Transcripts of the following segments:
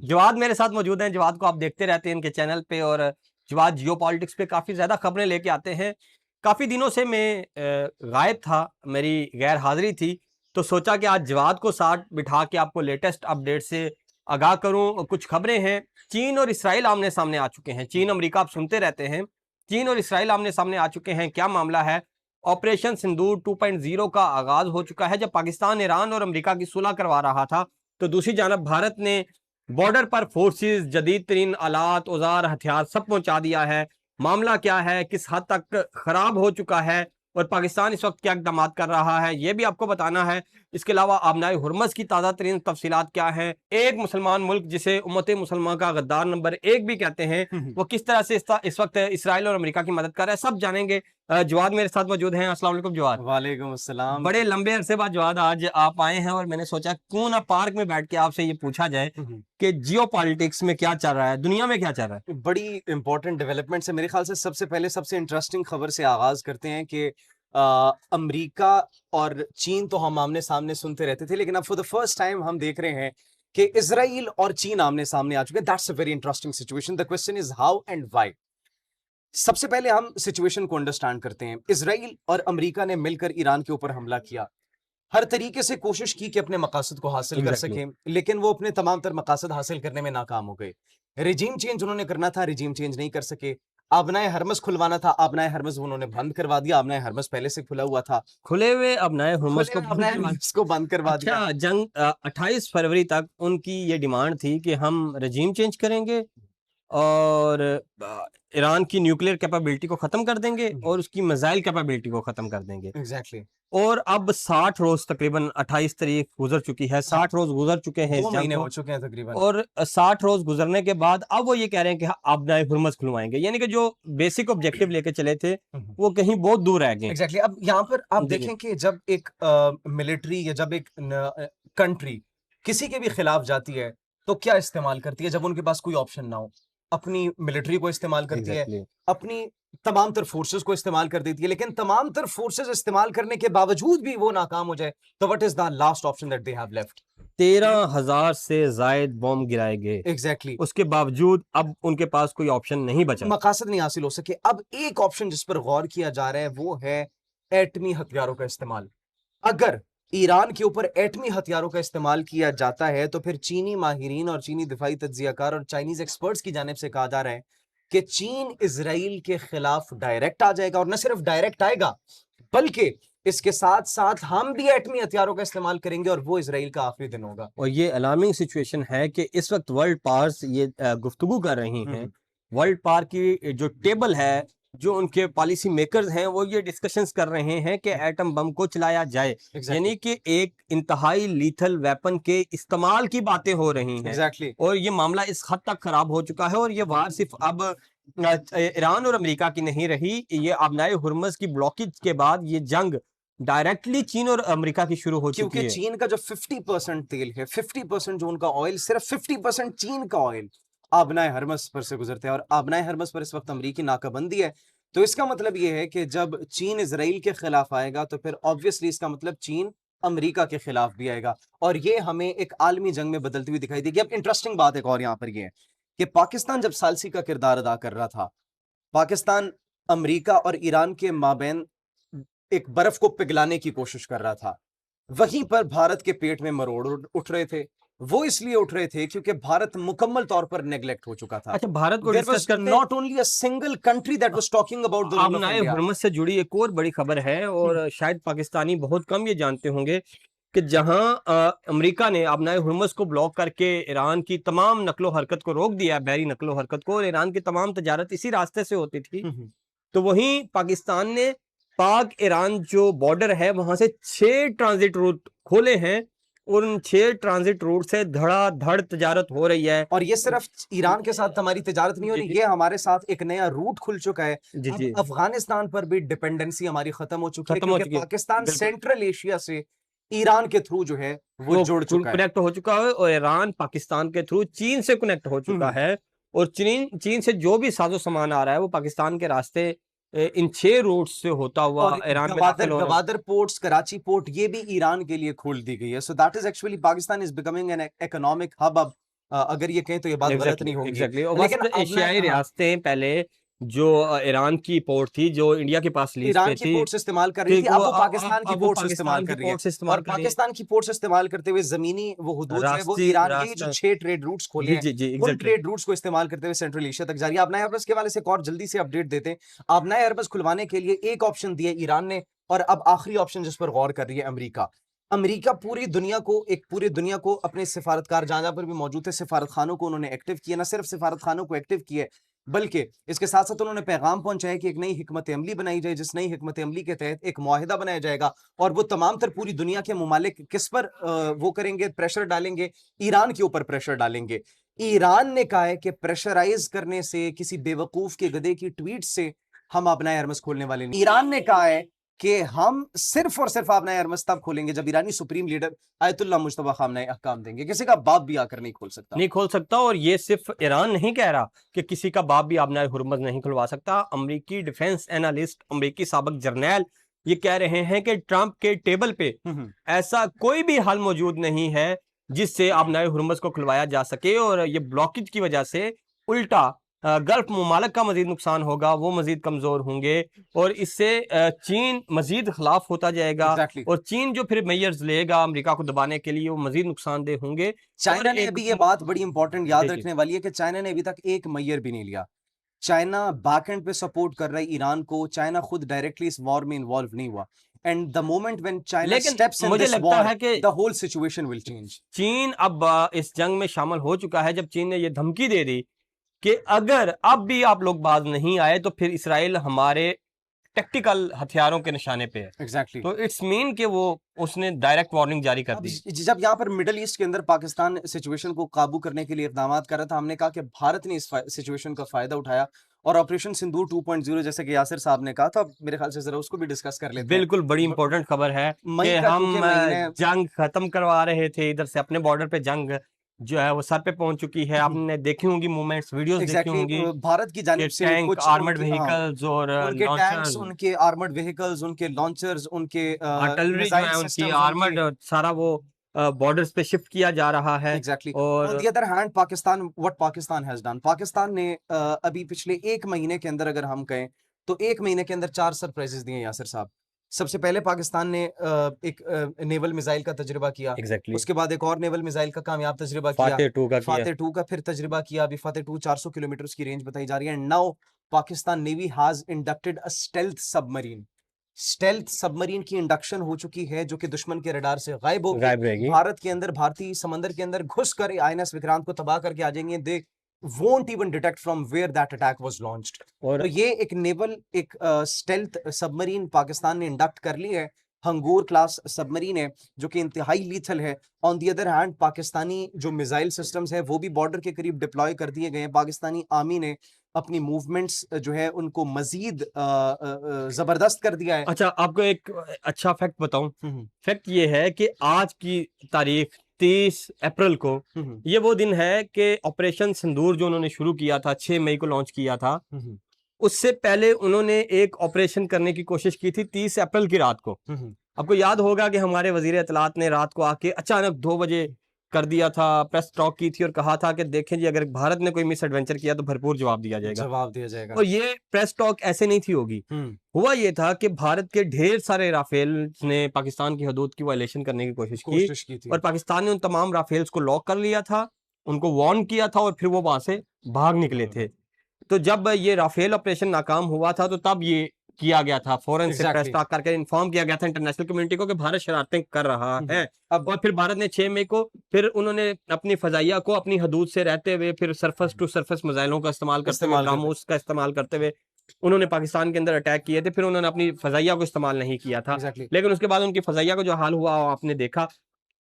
जवाद मेरे साथ मौजूद हैं। जवाद को आप देखते रहते हैं इनके चैनल पे, और जवाद जियो पॉलिटिक्स पे काफ़ी ज़्यादा खबरें लेके आते हैं। काफ़ी दिनों से मैं गायब था, मेरी गैर हाज़िरी थी, तो सोचा कि आज जवाद को साथ बिठा के आपको लेटेस्ट अपडेट से आगाह करूँ। कुछ खबरें हैं, चीन और इसराइल आमने-सामने आ चुके हैं। चीन, अमेरिका आप सुनते रहते हैं। चीन और इसराइल आमने-सामने आ चुके हैं। क्या मामला है? ऑपरेशन सिंदूर 2.0 का आगाज़ हो चुका है। जब पाकिस्तान, ईरान और अमेरिका की सुलह करवा रहा था, तो दूसरी जानब भारत ने बॉर्डर पर फोर्सेस, जदीद तरीन आलात, औजार, हथियार सब पहुंचा दिया है। मामला क्या है, किस हद तक खराब हो चुका है, और पाकिस्तान इस वक्त क्या इक़दाम कर रहा है, ये भी आपको बताना है। इसके अलावा आबनाए हुर्मस की ताज़ा तरीन तफसीलात क्या हैं। एक मुसलमान मुल्क जिसे उम्मत मुसलमान का गद्दार नंबर 1 भी कहते हैं, वो किस तरह से इस वक्त इसराइल और अमेरिका की मदद कर रहा है, सब जानेंगे। जवाद मेरे साथ मौजूद हैं। अस्सलाम वालेकुम जवाद। वालेकुम अस्सलाम। बड़े लंबे अरसे बाद जवाद आज आप आए हैं, और मैंने सोचा क्यों ना पार्क में बैठ के आपसे ये पूछा जाए कि जियो पॉलिटिक्स में क्या चल रहा है, दुनिया में क्या चल रहा है। बड़ी इंपॉर्टेंट डेवलपमेंट्स है मेरे ख्याल से। सबसे पहले सबसे इंटरेस्टिंग खबर से आगाज करते हैं कि अमेरिका और चीन तो हम आमने सामने सुनते रहते थे, लेकिन अब फॉर द फर्स्ट टाइम हम देख रहे हैं कि इजराइल और चीन आमने सामने आ चुके हैं। That's a very interesting situation. The question is how and why. सबसे पहले हम सिचुएशन को अंडरस्टैंड करते हैं। इजराइल और अमेरिका ने मिलकर ईरान के ऊपर हमला किया, हर तरीके से कोशिश की कि अपने मकासद को हासिल कर सकें, लेकिन वो अपने तमाम तर मकासद हासिल करने में नाकाम हो गए। रिजीम चेंज उन्होंने करना था, रिजीम चेंज नहीं कर सके। आबनाए हरमस खुलवाना था, आबनाए हरमस उन्होंने बंद करवा दिया। आबनाए हरमस पहले से खुला हुआ था, खुले हुए आबनाए हुर्मस खुले को आबनाए हरमस को बंद करवा दिया। अच्छा, जंग 28 फरवरी तक उनकी ये डिमांड थी कि हम रजीम चेंज करेंगे और ईरान की न्यूक्लियर कैपेबिलिटी को ख़त्म कर देंगे और उसकी मिसाइल कैपेबिलिटी को ख़त्म कर देंगे। एग्जैक्टली। और अब 60 रोज, तकरीबन 28 तारीख गुजर चुकी है, 60 रोज गुजर चुके हैं इस 2 जंग महीने को, हो चुके हैं तकरीबन। और 60 रोज गुजरने के बाद अब वो ये कह रहे हैं कि आबनाए हुर्मस खुलवाएंगे, यानी कि जो बेसिक ऑब्जेक्टिव लेके चले थे वो कहीं बहुत दूर रह गए। एग्जैक्टली। अब यहाँ पर आप जी। देखें कि जब एक मिलिट्री या जब एक कंट्री किसी के भी खिलाफ जाती है तो क्या इस्तेमाल करती है जब उनके पास कोई ऑप्शन ना हो? अपनी मिलिट्री को इस्तेमाल करती है, एग्जैक्टली। अपनी तमाम तर फोर्सेस को इस्तेमाल कर देती है। लेकिन तमाम तर फोर्सेस इस्तेमाल करने के बावजूद भी वो नाकाम हो जाए तो what is the last option that they have left? 13,000 से जायद बॉम्ब गिराए गए, एग्जैक्टली। उसके बावजूद अब उनके पास कोई ऑप्शन नहीं बचा। मकासद नहीं हासिल हो सके। अब एक ऑप्शन जिस पर गौर किया जा रहा है वो है एटमी हथियारों का इस्तेमाल। अगर ईरान के ऊपर एटमी हथियारों का इस्तेमाल किया जाता है तो फिर चीनी माहिरीन और चीनी दिफाई तज्जियाकार और चाइनीज एक्सपर्ट्स की जानिब से कहा जा रहा है कि चीन इजराइल के खिलाफ डायरेक्ट आ जाएगा, और न सिर्फ डायरेक्ट आएगा बल्कि इसके साथ साथ हम भी एटमी हथियारों का इस्तेमाल करेंगे, और वो इजराइल का आखिरी दिन होगा। और ये अलार्मिंग सिचुएशन है कि इस वक्त वर्ल्ड पावर्स ये गुफ्तगू कर रही हैं। वर्ल्ड पावर की जो टेबल है, जो उनके पॉलिसी मेकर्स हैं, वो ये डिस्कशंस कर रहे हैं कि एटम बम को चलाया जाए, यानी कि एक इंतहाई लीथल वेपन के इस्तेमाल की बातें हो रही हैं। और ये मामला इस हद तक खराब हो चुका है, और ये वार सिर्फ अब ईरान और अमेरिका की नहीं रही। ये आबनाए हुर्मस की ब्लॉकेज के बाद ये जंग डायरेक्टली चीन और अमेरिका की शुरू हो चुकी है, क्योंकि चीन का जो 50% तेल है, 50% जो उनका ऑयल, सिर्फ 50% चीन का ऑयल आबनाए हरमस पर से गुजरता है, और आबनाए हरमस पर इस वक्त अमरीकी नाकाबंदी है। तो इसका मतलब यह है कि जब चीन इजराइल के खिलाफ आएगा तो फिर ऑब्वियसली इसका मतलब चीन अमेरिका के खिलाफ भी आएगा, और ये हमें एक आलमी जंग में बदलती हुई दिखाई देगी। अब इंटरेस्टिंग बात एक और यहाँ पर यह है कि पाकिस्तान जब सालसी का किरदार अदा कर रहा था, पाकिस्तान अमेरिका और ईरान के माबैन एक बर्फ को पिघलाने की कोशिश कर रहा था, वहीं पर भारत के पेट में मरोड़ उठ रहे थे। वो इसलिए उठ रहे थे क्योंकि भारत मुकम्मल तौर पर नेग्लेक्ट हो चुका था। अच्छा, भारत को There डिस्कस was करते हैं। not only a single country that was talking about the role of आबनाए India. Hormuz से जुड़ी एक और बड़ी खबर है, और शायद पाकिस्तानी बहुत कम ये जानते होंगे कि जहां अमेरिका ने आबनाए हुर्मस को ब्लॉक करके ईरान की तमाम नकलो हरकत को रोक दिया, बहरी नकलो हरकत को, और ईरान की तमाम तजारत इसी रास्ते से होती थी, तो वहीं पाकिस्तान ने पाक ईरान जो बॉर्डर है वहां से 6 ट्रांजिट रूट खोले हैं, और उन 6 ट्रांजिट रूट से धड़ाधड़ तजारत हो रही है। और ये सिर्फ ईरान के साथ हमारी तिजारत नहीं हो रही, ये हमारे साथ एक नया रूट खुल चुका है। अब अफगानिस्तान पर भी डिपेंडेंसी हमारी खत्म हो चुकी है, क्योंकि पाकिस्तान सेंट्रल एशिया से ईरान के थ्रू जो है वो जुड़ चुका है, कनेक्ट हो चुका है, और ईरान पाकिस्तान के थ्रू चीन से कनेक्ट हो चुका है। और चीन से जो भी साजो सामान आ रहा है वो पाकिस्तान के रास्ते इन 6 रूट से होता हुआ ईरान में दाखिल हो रहा है। गवादर पोर्ट्स, कराची पोर्ट, ये भी ईरान के लिए खोल दी गई है। So that is actually Pakistan is becoming an economic hub अब अगर ये कहें तो ये बात गलत नहीं होगी। एग्जैक्टली। और लेकिन वस्त एशियाई हाँ, रियासतें पहले जो ईरान की पोर्ट थी जो इंडिया के पास लीज ईरान पे की थी, पोर्ट्स इस्तेमाल कर रही ठीक थी, वो अब वो पाकिस्तान की अब वो पोर्ट्स इस्तेमाल पाकिस्तान की कर रही है। पोर्ट से और इस्तेमाल कर रही है। पाकिस्तान की पोर्ट्स इस्तेमाल करते हुए जमीनी वो हुदूद जो है वो राष्ट्रीय ईरान के जो राष्ट्र 6 ट्रेड रूट्स खोले जी हैं जी जी उन एग्जैक्टली। ट्रेड रूट्स को इस्तेमाल करते हुए सेंट्रल एशिया तक जा रही है। आपने अरबस के हवाले से एक और जल्दी से अपडेट देते हैं। आपने अरबस खुलवाने के लिए एक ऑप्शन दिया ईरान ने, और अब आखिरी ऑप्शन जिस पर गौर कर रही है अमेरिका। अमेरिका पूरी दुनिया को अपने सिफारतकार जहां जहां पर भी मौजूद थे सिफारत खानों को उन्होंने एक्टिव किया। ना सिर्फ सिफारत खानों को एक्टिव किए बल्कि इसके साथ साथ उन्होंने पैगाम पहुंचाया कि एक नई हिकमत अमली बनाई जाए, जिस नई हिकमत अमली के तहत एक मुआहिदा बनाया जाएगा और वो तमाम तर पूरी दुनिया के मुमालिक किस पर वो करेंगे, प्रेशर डालेंगे, ईरान के ऊपर प्रेशर डालेंगे। ईरान ने कहा है कि प्रेशराइज करने से, किसी बेवकूफ के गधे की ट्वीट से हम अपना हरमस खोलने वाले नहीं। ईरान ने कहा है कि हम सिर्फ और सिर्फ अपना हरमस तब खोलेंगे जब ईरानी supreme leader Ayatollah Mujtaba Khamenei अहकाम देंगे। किसी का बाप भी आकर नहीं खोल सकता। नहीं खोल सकता। और ये सिर्फ ईरान नहीं कह रहा कि किसी का बाप भी अपना हुर्मज नहीं खुलवा सकता। अमेरिकी डिफेंस एनालिस्ट, अमेरिकी साबिक जर्नैल ये कह रहे हैं कि ट्रंप के टेबल पे ऐसा कोई भी हल मौजूद नहीं है जिससे अपना हुर्मज को खुलवाया जा सके। और ये ब्लॉकेज की वजह से उल्टा गल्फ ममालिक का मजीद नुकसान होगा, वो मजीद कमजोर होंगे और इससे चीन मजीद खिलाफ होता जाएगा। Exactly. और चीन जो फिर मेयर्स लेगा अमेरिका को दबाने के लिए वो मजीद नुकसानदेह होंगे। चाइना और ने एक अभी ये बात बड़ी इंपॉर्टेंट याद जी, जी। रखने वाली है कि चाइना ने अभी तक एक मैयर भी नहीं लिया। चाइना बैकएंड पे सपोर्ट कर रहा है ईरान को। चाइना खुद डायरेक्टली इस वॉर में इन्वॉल्व नहीं हुआ। And the moment when China लेकिन स्टेप्स इन मुझे दिस लगता वॉर है कि the whole situation will change. चीन अब इस जंग में शामिल हो चुका है जब चीन ने ये धमकी दे दी कि अगर अब भी आप लोग बाज नहीं आए तो फिर इसराइल हमारे टैक्टिकल हथियारों के निशाने पे है। एग्जैक्टली। तो इट्स मीन कि वो उसने डायरेक्ट वार्निंग जारी कर अब दी। जब यहाँ पर मिडल ईस्ट के अंदर पाकिस्तान सिचुएशन को काबू करने के लिए इकदाम कर रहा था, हमने कहा कि भारत ने इस सिचुएशन का फायदा उठाया और ऑपरेशन सिंदूर 2.0 जैसे कि यासिर साहब ने कहा था, मेरे ख्याल से जरा उसको भी डिस्कस कर लेते हैं। बिल्कुल बड़ी इंपॉर्टेंट खबर है मई कि का हम चूंकि महीने जंग खत्म करवा रहे थे, इधर से अपने बॉर्डर पे जंग जो है वो सर पे पहुंच चुकी है। आपने देखी होंगी मूवमेंट्स, वीडियोस देखी एग्जैक्टली होंगी भारत की कि जानिब से टैंक, कुछ आर्मर्ड व्हीकल्स और उनके टैंक्स, लॉन्चर्स, उनके आर्मर्ड व्हीकल्स, उनके लॉन्चर्स, उनके आर्टिलरी जो मिसाइल है उनकी सिस्टम्स, आर्मर्ड सारा वो बॉर्डर्स पे शिफ्ट किया जा रहा है। एग्जैक्टली। और on the other hand Pakistan, what Pakistan has done, Pakistan ने अभी पिछले एक महीने के अंदर अगर हम कहें तो एक महीने के अंदर 4 सरप्राइजेस दिए यासिर साहब। सबसे पहले पाकिस्तान ने एक नेवल मिसाइल का तजुर्बा किया। एग्जैक्टली उसके बाद एक और नेवल मिसाइल का कामयाब तजुर्बा किया, फातेह 2 का किया। फातेह 2 का फिर तजुर्बा किया। अभी फातेह 2 400 किलोमीटर की रेंज बताई जा रही है। Now Pakistan navy has inducted a stealth submarine. Stealth submarine की इंडक्शन हो चुकी है जो कि दुश्मन के रडार से गायब होगी, गायब रहेगी। भारत के अंदर, भारतीय समंदर के अंदर घुसकर आईएनएस विक्रांत को तबाह करके आ जाएंगे। दे won't even detect from where that attack was launched। और तो ये एक नेवल, एक स्टेल्थ सबमरीन पाकिस्तान ने इंडक्ट कर ली है। हंगूर क्लास सबमरीन है जो कि इंतहाई लीथल है। On the other hand Pakistani जो मिसाइल सिस्टम्स है वो भी बॉर्डर के करीब डिप्लॉय कर दिए गए हैं। पाकिस्तानी आर्मी ने अपनी मूवमेंट्स जो है उनको मजीद जबरदस्त कर दिया है। अच्छा, आपको एक अच्छा फैक्ट बताऊं। हम्म, फैक्ट ये है कि आज की तारीख 30 अप्रैल को हम्म, ये वो दिन है कि ऑपरेशन सिंदूर जो उन्होंने शुरू किया था, 6 मई को लॉन्च किया था, हम्म, उससे पहले उन्होंने एक ऑपरेशन करने की कोशिश की थी 30 अप्रैल की रात को। हम्म, आपको याद होगा कि हमारे वजीर इत्तलात ने रात को आके अचानक 2 बजे कर दिया था, प्रेस टॉक की थी और कहा था कि देखें जी अगर भारत ने कोई मिस एडवेंचर किया तो भरपूर जवाब दिया जाएगा। जवाब दिया जाएगा। और ये प्रेस टॉक ऐसे नहीं थी होगी। हुआ ये था कि भारत के ढेर सारे राफेल ने पाकिस्तान की हदूद की वायलेशन करने की कोशिश की थी। और पाकिस्तान ने उन तमाम राफेल्स को लॉक कर लिया था, उनको वार्न किया था और फिर वो वहां से भाग निकले थे। तो जब ये राफेल ऑपरेशन नाकाम हुआ था तो तब ये किया गया था, फौरन से प्रेस टॉक करके इन्फॉर्म किया गया था इंटरनेशनल कम्युनिटी को कि भारत शरारतें कर रहा है। अब और फिर भारत ने 6 मई को फिर उन्होंने अपनी फजाइया को अपनी हदूद से रहते हुए फिर सरफेस टू सरफेस मिसाइलों का इस्तेमाल करते हुए, ब्रह्मोस का इस्तेमाल करते हुए उन्होंने पाकिस्तान के अंदर अटैक किए थे। फिर उन्होंने अपनी फजाइया को इस्तेमाल नहीं किया था। लेकिन उसके बाद उनकी फजाइया को जो हाल हुआ आपने देखा।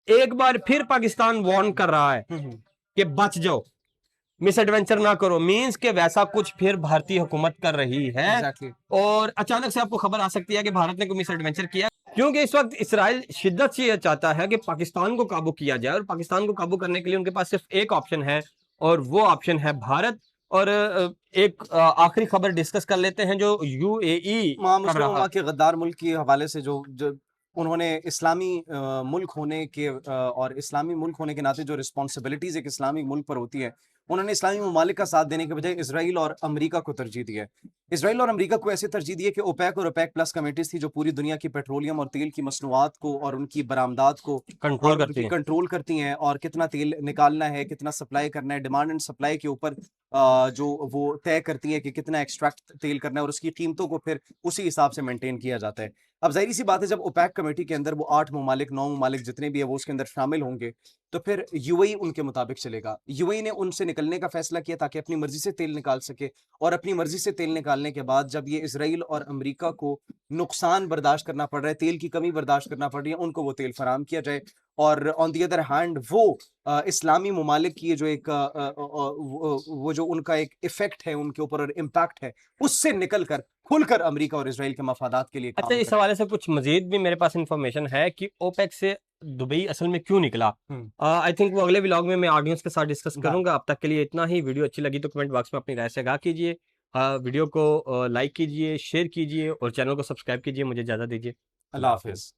एक बार फिर पाकिस्तान वार्न कर रहा है कि बच जाओ, मिस एडवेंचर ना करो। मींस के वैसा कुछ फिर भारतीय हुकूमत कर रही है। और अचानक से आपको खबर आ सकती है कि भारत ने कोई मिस एडवेंचर किया, क्योंकि इस वक्त इसराइल शिद्दत से यह चाहता है कि पाकिस्तान को काबू किया जाए और पाकिस्तान को काबू करने के लिए उनके पास सिर्फ एक ऑप्शन है और वो ऑप्शन है भारत। और एक आखिरी खबर डिस्कस कर लेते हैं जो यूएई कर रहा के गद्दार मुल्क के हवाले से जो उन्होंने इस्लामी मुल्क होने के और इस्लामी मुल्क होने के नाते जो रिस्पॉन्सिबिलिटीज एक इस्लामी मुल्क पर होती है, उन्होंने इस्लामी ममालिक का साथ देने के बजाय इसराइल और अमेरिका को तरजीह दी है। इसराइल और अमेरिका को ऐसे तरजीह दी है कि ओपेक और ओपेक प्लस कमेटीज थी जो पूरी दुनिया की पेट्रोलियम और तेल की मसनूआत को और उनकी बरामदात को कंट्रोल और करती उनकी हैं। कंट्रोल करती हैं, और कितना तेल निकालना है, कितना सप्लाई करना है, डिमांड एंड सप्लाई के ऊपर जो वो तय करती है कि कितना एक्सट्रैक्ट तेल करना है, और उसकी कीमतों को फिर उसी हिसाब से मेंटेन किया जाता है। अब जाहिर सी बात है, जब ओपेक कमेटी के अंदर वो 8 ममालिक 9 ममालिक जितने भी है वो उसके अंदर शामिल होंगे, तो फिर यूएई उनके मुताबिक चलेगा। यूएई ने उनसे निकलने का फैसला किया ताकि अपनी मर्जी से तेल निकाल सके, और अपनी मर्जी से तेल निकालने के बाद जब ये इसराइल और अमेरिका को नुकसान बर्दाश्त करना पड़ रहा है, तेल की कमी बर्दाश्त करना पड़ रही है, उनको वो तेल फराहम किया जाए। और ऑन दी अदर हैंड वो इस्लामी ममालिक की जो एक वो जो उनका एक इफेक्ट है उनके ऊपर और इम्पैक्ट है, उससे निकल कर खुलकर अमेरिका और इसराइल के मफादात के लिए अच्छा, काम इस करें। हवाले से कुछ मजीद भी मेरे पास इंफॉर्मेशन है कि ओपेक से दुबई असल में क्यों निकला। आई थिंक वो अगले व्लॉग में मैं ऑडियंस के साथ डिस्कस हाँ, करूंगा। अब तक के लिए इतना ही। वीडियो अच्छी लगी तो कमेंट बॉक्स में अपनी राय से आगाह कीजिए। वीडियो को लाइक कीजिए, शेयर कीजिए और चैनल को सब्सक्राइब कीजिए। मुझे इजाज़त दीजिए। अल्लाह हाफिज।